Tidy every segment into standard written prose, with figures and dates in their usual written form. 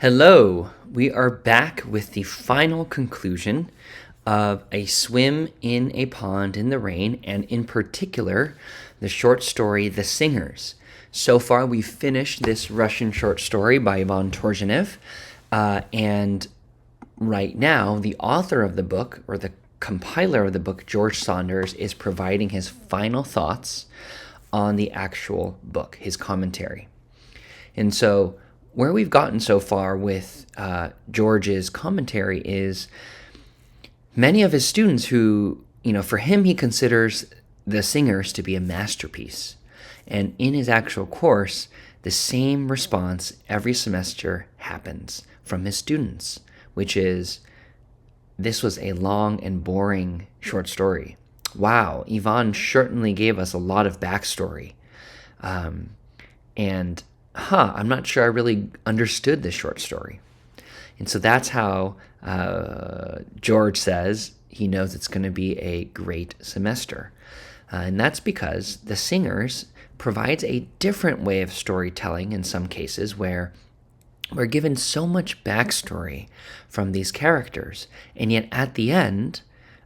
Hello, we are back with the final conclusion of A Swim in a Pond in the Rain, and in particular, the short story The Singers. So far, we've finished this Russian short story by Ivan Turgenev, and right now, the author of the book, or the compiler of the book, George Saunders, is providing his final thoughts on the actual book, his commentary. And so, where we've gotten so far with George's commentary is many of his students who, for him, he considers The Singers to be a masterpiece. And in his actual course, the same response every semester happens from his students, which is, this was a long and boring short story. Wow, Ivan certainly gave us a lot of backstory. I'm not sure I really understood this short story. And so that's how George says he knows it's going to be a great semester. And that's because The Singers provides a different way of storytelling in some cases where we're given so much backstory from these characters. And yet at the end,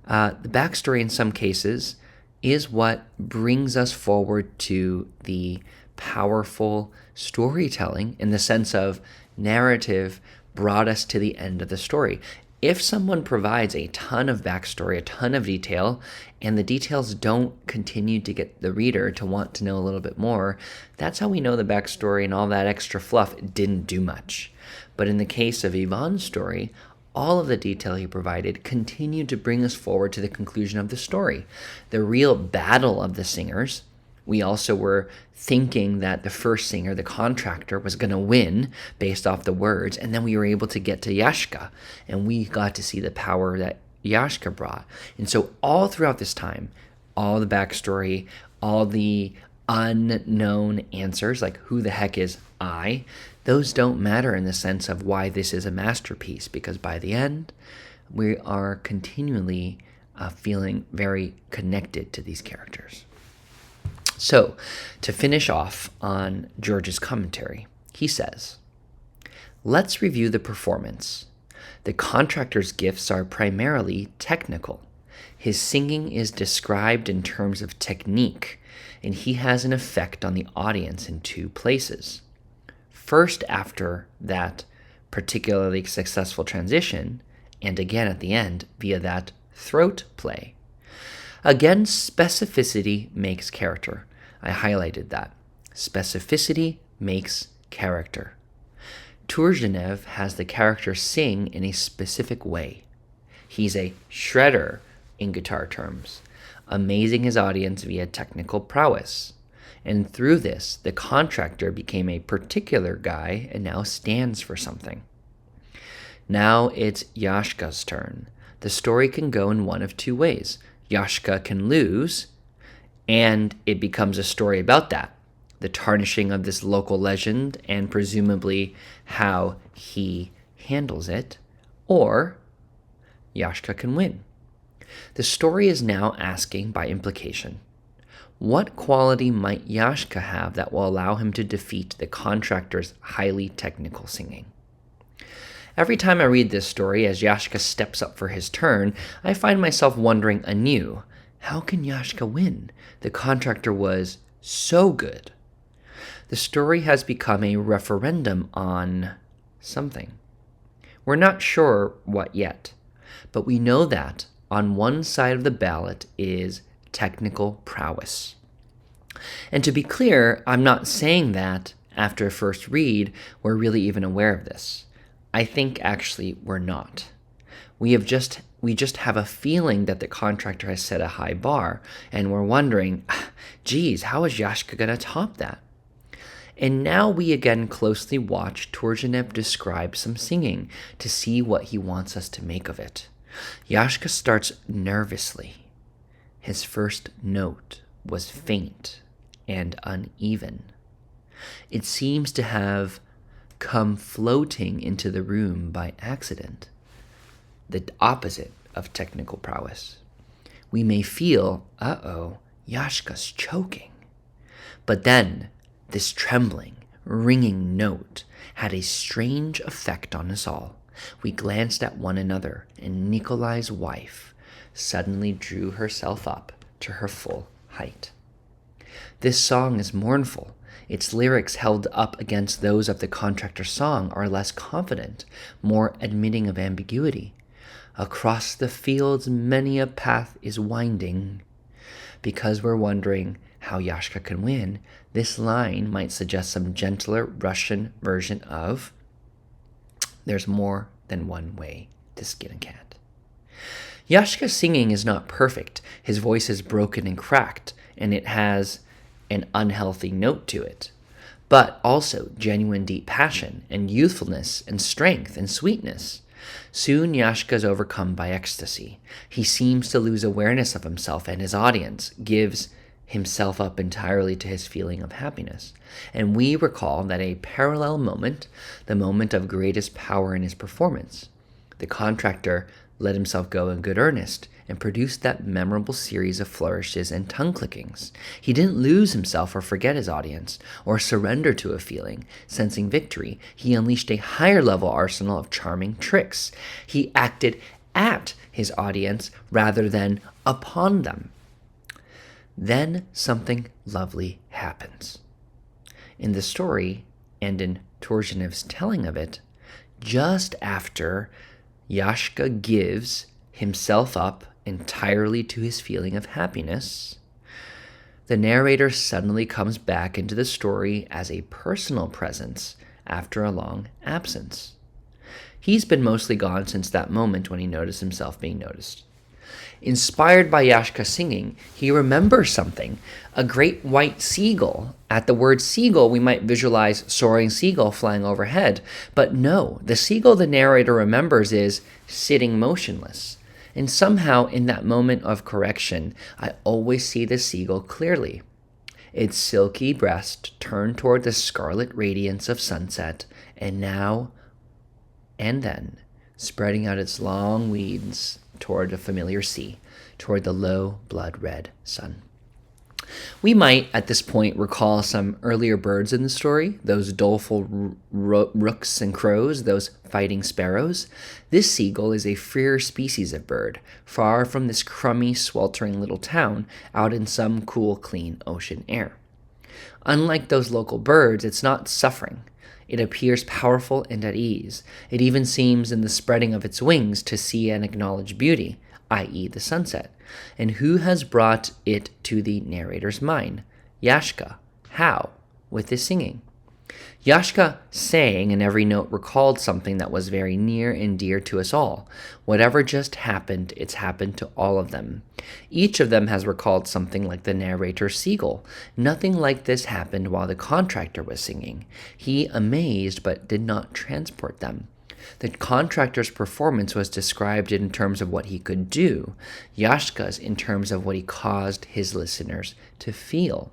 the backstory in some cases is what brings us forward to the powerful storytelling, in the sense of narrative brought us to the end of the story. If someone provides a ton of backstory, a ton of detail, and the details don't continue to get the reader to want to know a little bit more, that's how we know the backstory and all that extra fluff didn't do much. But in the case of Ivan's story, all of the detail he provided continued to bring us forward to the conclusion of the story. The real battle of the singers, we also were thinking that the first singer, the contractor, was going to win based off the words, and then we were able to get to Yashka, and we got to see the power that Yashka brought. And so all throughout this time, all the backstory, all the unknown answers, like who the heck is I, those don't matter in the sense of why this is a masterpiece, because by the end, we are continually feeling very connected to these characters. So, to finish off on George's commentary, he says, let's review the performance. The contractor's gifts are primarily technical. His singing is described in terms of technique, and he has an effect on the audience in two places. First, after that particularly successful transition, and again at the end via that throat play. Again, specificity makes character. I highlighted that. Specificity makes character. Turgenev has the character sing in a specific way. He's a shredder in guitar terms, amazing his audience via technical prowess. And through this, the contractor became a particular guy and now stands for something. Now it's Yashka's turn. The story can go in one of two ways. Yashka can lose, and it becomes a story about that, the tarnishing of this local legend and presumably how he handles it, or Yashka can win. The story is now asking, by implication, what quality might Yashka have that will allow him to defeat the contractor's highly technical singing? Every time I read this story, as Yashka steps up for his turn, I find myself wondering anew, how can Yashka win? The contractor was so good. The story has become a referendum on something. We're not sure what yet, but we know that on one side of the ballot is technical prowess. And to be clear, I'm not saying that after a first read, we're really even aware of this. I think actually we're not. We just have a feeling that the contractor has set a high bar, and we're wondering, geez, how is Yashka going to top that? And now we again closely watch Turgenev describe some singing to see what he wants us to make of it. Yashka starts nervously. His first note was faint and uneven. It seems to have come floating into the room by accident, the opposite of technical prowess. We may feel, Yashka's choking. But then this trembling ringing note had a strange effect on us all. We glanced at one another, and Nikolai's wife suddenly drew herself up to her full height. This song is mournful. Its lyrics held up against those of the contractor's song are less confident, more admitting of ambiguity. Across the fields many a path is winding. Because we're wondering how Yashka can win, this line might suggest some gentler Russian version of "There's more than one way to skin a cat." Yashka's singing is not perfect. His voice is broken and cracked, and it has an unhealthy note to it, but also genuine deep passion and youthfulness and strength and sweetness. Soon Yashka is overcome by ecstasy. He seems to lose awareness of himself and his audience, gives himself up entirely to his feeling of happiness. And we recall that a parallel moment, the moment of greatest power in his performance. The contractor let himself go in good earnest and produced that memorable series of flourishes and tongue clickings. He didn't lose himself or forget his audience or surrender to a feeling. Sensing victory, he unleashed a higher level arsenal of charming tricks. He acted at his audience rather than upon them. Then something lovely happens. In the story, and in Turgenev's telling of it, just after Yashka gives himself up entirely to his feeling of happiness, the narrator suddenly comes back into the story as a personal presence after a long absence. He's been mostly gone since that moment when he noticed himself being noticed. Inspired by Yashka singing, he remembers something, a great white seagull. At the word seagull, we might visualize soaring seagull flying overhead, but no, the seagull the narrator remembers is sitting motionless. And somehow, in that moment of correction, I always see the seagull clearly. Its silky breast turned toward the scarlet radiance of sunset, and now and then, spreading out its long wings toward a familiar sea, toward the low blood-red sun. We might, at this point, recall some earlier birds in the story, those doleful rooks and crows, those fighting sparrows. This seagull is a freer species of bird, far from this crummy, sweltering little town, out in some cool, clean ocean air. Unlike those local birds, it's not suffering. It appears powerful and at ease. It even seems in the spreading of its wings to see and acknowledge beauty, i.e. the sunset. And who has brought it to the narrator's mind? Yashka. How? With his singing. Yashka sang, and every note recalled something that was very near and dear to us all. Whatever just happened, it's happened to all of them. Each of them has recalled something like the narrator's seagull. Nothing like this happened while the contractor was singing. He amazed but did not transport them. The contractor's performance was described in terms of what he could do, Yashka's in terms of what he caused his listeners to feel.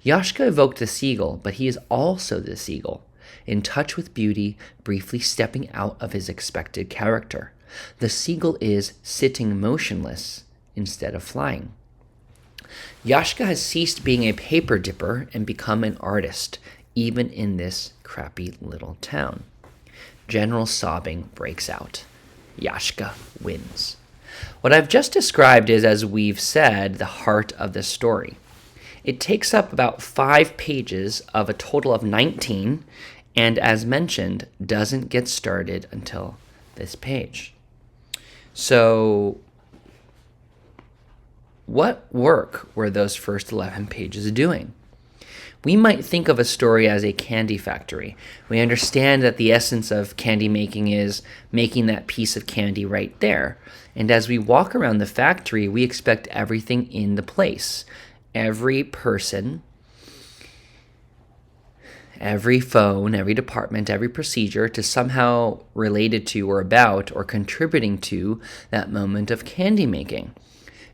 Yashka evoked the seagull, but he is also the seagull, in touch with beauty, briefly stepping out of his expected character. The seagull is sitting motionless instead of flying. Yashka has ceased being a paper dipper and become an artist, even in this crappy little town. General sobbing breaks out. Yashka wins. What I've just described is, as we've said, the heart of the story. It takes up about 5 pages of a total of 19, and as mentioned, doesn't get started until this page. So, what work were those first 11 pages doing? We might think of a story as a candy factory. We understand that the essence of candy making is making that piece of candy right there. And as we walk around the factory, we expect everything in the place. Every person, every phone, every department, every procedure to somehow related to or about or contributing to that moment of candy making.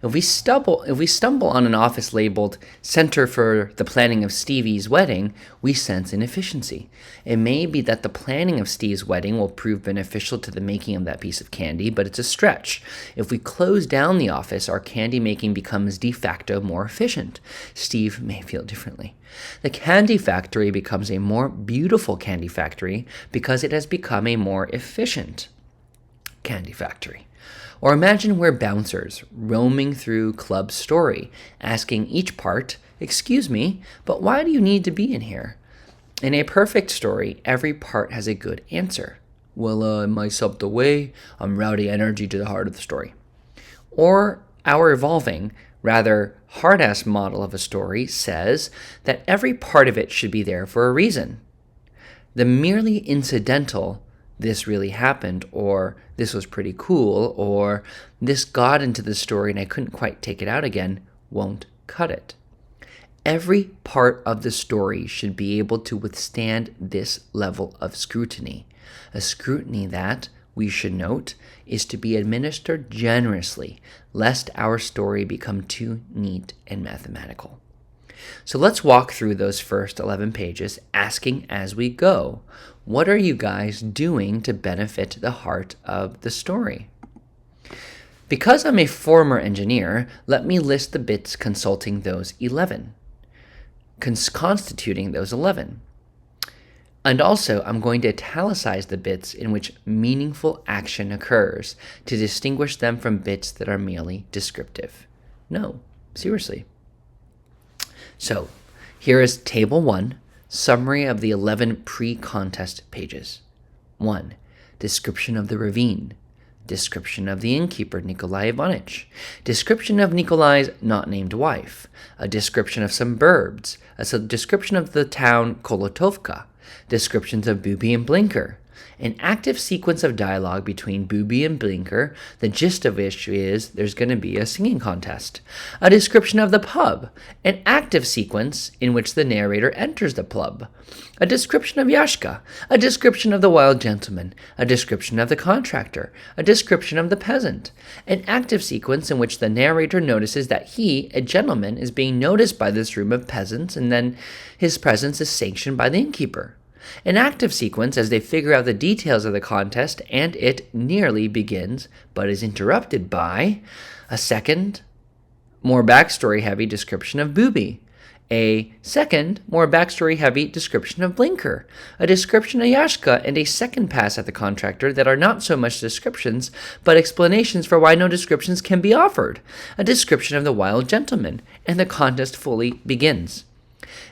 If we stumble on an office labeled Center for the Planning of Stevie's Wedding, we sense inefficiency. It may be that the planning of Steve's wedding will prove beneficial to the making of that piece of candy, but it's a stretch. If we close down the office, our candy making becomes de facto more efficient. Steve may feel differently. The candy factory becomes a more beautiful candy factory because it has become a more efficient candy factory. Or imagine we're bouncers roaming through Club Story, asking each part, "Excuse me, but why do you need to be in here?" In a perfect story, every part has a good answer. "Well, am I subbed away? I'm routing energy to the heart of the story." Or our evolving, rather hard-ass model of a story says that every part of it should be there for a reason. The merely incidental "this really happened," or "this was pretty cool," or "this got into the story and I couldn't quite take it out again," won't cut it. Every part of the story should be able to withstand this level of scrutiny, a scrutiny that, we should note, is to be administered generously, lest our story become too neat and mathematical. So let's walk through those first 11 pages, asking as we go, what are you guys doing to benefit the heart of the story? Because I'm a former engineer, let me list the bits constituting those 11. And also, I'm going to italicize the bits in which meaningful action occurs to distinguish them from bits that are merely descriptive. No, seriously. So, here is Table 1, summary of the 11 pre-contest pages. 1. Description of the ravine. Description of the innkeeper, Nikolai Ivanich. Description of Nikolai's not-named wife. A description of some birds. A description of the town Kolotovka. Descriptions of Booby and Blinker. An active sequence of dialogue between Booby and Blinker, the gist of which is there's going to be a singing contest. A description of the pub, an active sequence in which the narrator enters the pub. A description of Yashka, a description of the wild gentleman, a description of the contractor, a description of the peasant. An active sequence in which the narrator notices that he, a gentleman, is being noticed by this room of peasants, and then his presence is sanctioned by the innkeeper. An active sequence as they figure out the details of the contest, and it nearly begins, but is interrupted by a second, more backstory-heavy description of Booby, a second, more backstory-heavy description of Blinker, a description of Yashka, and a second pass at the contractor that are not so much descriptions, but explanations for why no descriptions can be offered, a description of the wild gentleman, and the contest fully begins.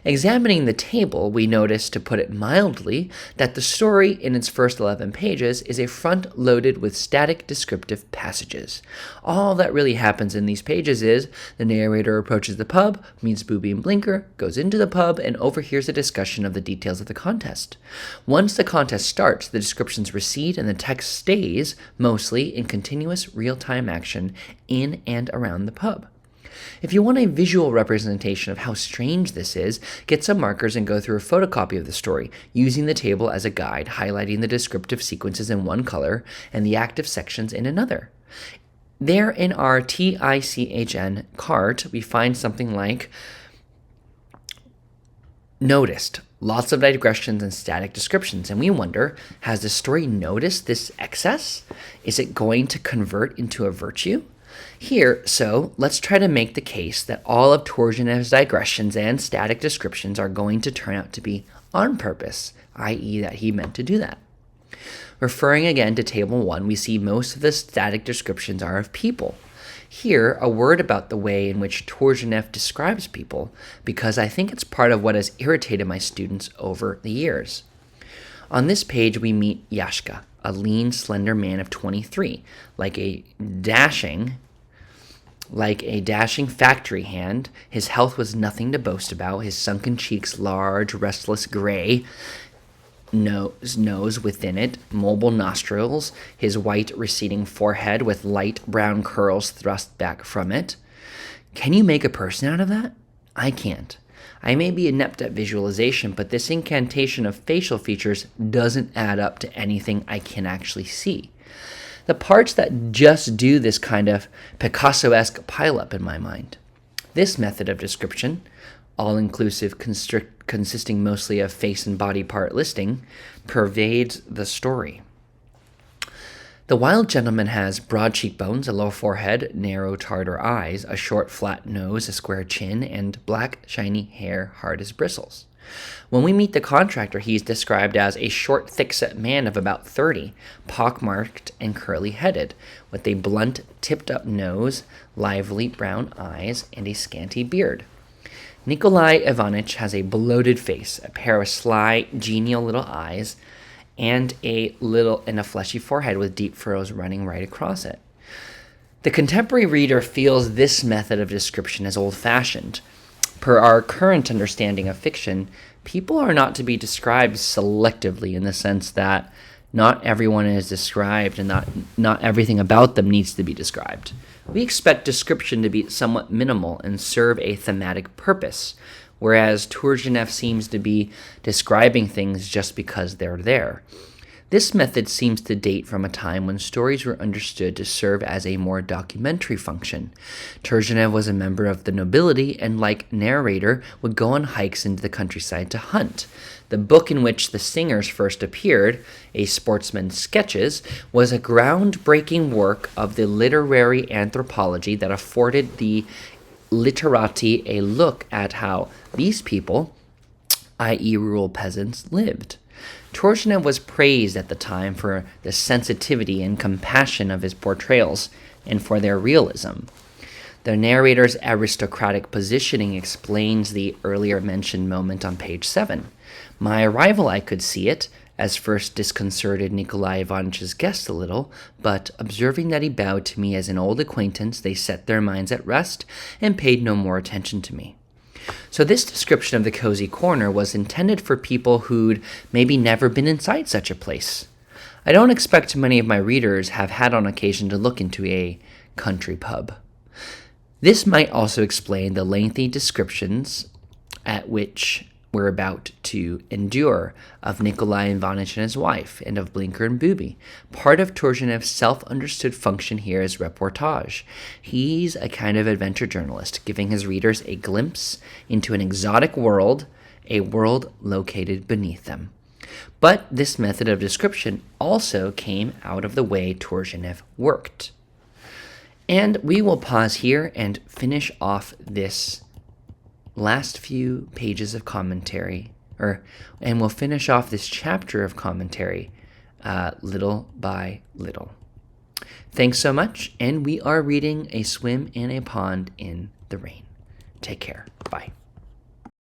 Examining the table, we notice, to put it mildly, that the story in its first 11 pages is a front loaded with static descriptive passages. All that really happens in these pages is the narrator approaches the pub, meets Booby and Blinker, goes into the pub, and overhears a discussion of the details of the contest. Once the contest starts, the descriptions recede and the text stays, mostly in continuous real-time action in and around the pub. If you want a visual representation of how strange this is, get some markers and go through a photocopy of the story, using the table as a guide, highlighting the descriptive sequences in one color and the active sections in another. There in our TICHN cart, we find something like noticed, lots of digressions and static descriptions, and we wonder, has the story noticed this excess? Is it going to convert into a virtue? Here, so, let's try to make the case that all of Turgenev's digressions and static descriptions are going to turn out to be on purpose, i.e. that he meant to do that. Referring again to Table 1, we see most of the static descriptions are of people. Here, a word about the way in which Turgenev describes people, because I think it's part of what has irritated my students over the years. On this page, we meet Yashka, a lean, slender man of 23, like a dashing factory hand. His health was nothing to boast about, his sunken cheeks large, restless gray, nose within it, mobile nostrils, his white receding forehead with light brown curls thrust back from it. Can you make a person out of that? I can't. I may be inept at visualization, but this incantation of facial features doesn't add up to anything I can actually see. the parts that just do this kind of Picasso-esque pileup in my mind. This method of description, all-inclusive, consisting mostly of face and body part listing, pervades the story. The wild gentleman has broad cheekbones, a low forehead, narrow Tartar eyes, a short flat nose, a square chin, and black shiny hair hard as bristles. When we meet the contractor, he is described as a short, thick-set man of about 30, pockmarked and curly-headed, with a blunt, tipped-up nose, lively brown eyes, and a scanty beard. Nikolai Ivanitch has a bloated face, a pair of sly, genial little eyes, and a fleshy forehead with deep furrows running right across it. The contemporary reader feels this method of description as old-fashioned. Per our current understanding of fiction, people are not to be described selectively in the sense that not everyone is described and not everything about them needs to be described. We expect description to be somewhat minimal and serve a thematic purpose, whereas Turgenev seems to be describing things just because they're there. This method seems to date from a time when stories were understood to serve as a more documentary function. Turgenev was a member of the nobility and, like narrator, would go on hikes into the countryside to hunt. The book in which the singers first appeared, A Sportsman's Sketches, was a groundbreaking work of the literary anthropology that afforded the literati a look at how these people, i.e. rural peasants, lived. Turgenev was praised at the time for the sensitivity and compassion of his portrayals and for their realism. The narrator's aristocratic positioning explains the earlier mentioned moment on page 7. My arrival, I could see it, as first disconcerted Nikolai Ivanitch's guests a little, but observing that he bowed to me as an old acquaintance, they set their minds at rest and paid no more attention to me. So this description of the cozy corner was intended for people who'd maybe never been inside such a place. I don't expect many of my readers have had on occasion to look into a country pub. This might also explain the lengthy descriptions at which we're about to endure of Nikolai Ivanitch and his wife, and of Blinker and Booby. Part of Turgenev's self-understood function here is reportage. He's a kind of adventure journalist, giving his readers a glimpse into an exotic world, a world located beneath them. But this method of description also came out of the way Turgenev worked. And we will pause here and finish off this last few pages of commentary, and we'll finish off this chapter of commentary little by little. Thanks so much, and we are reading A Swim in a Pond in the Rain. Take care. Bye.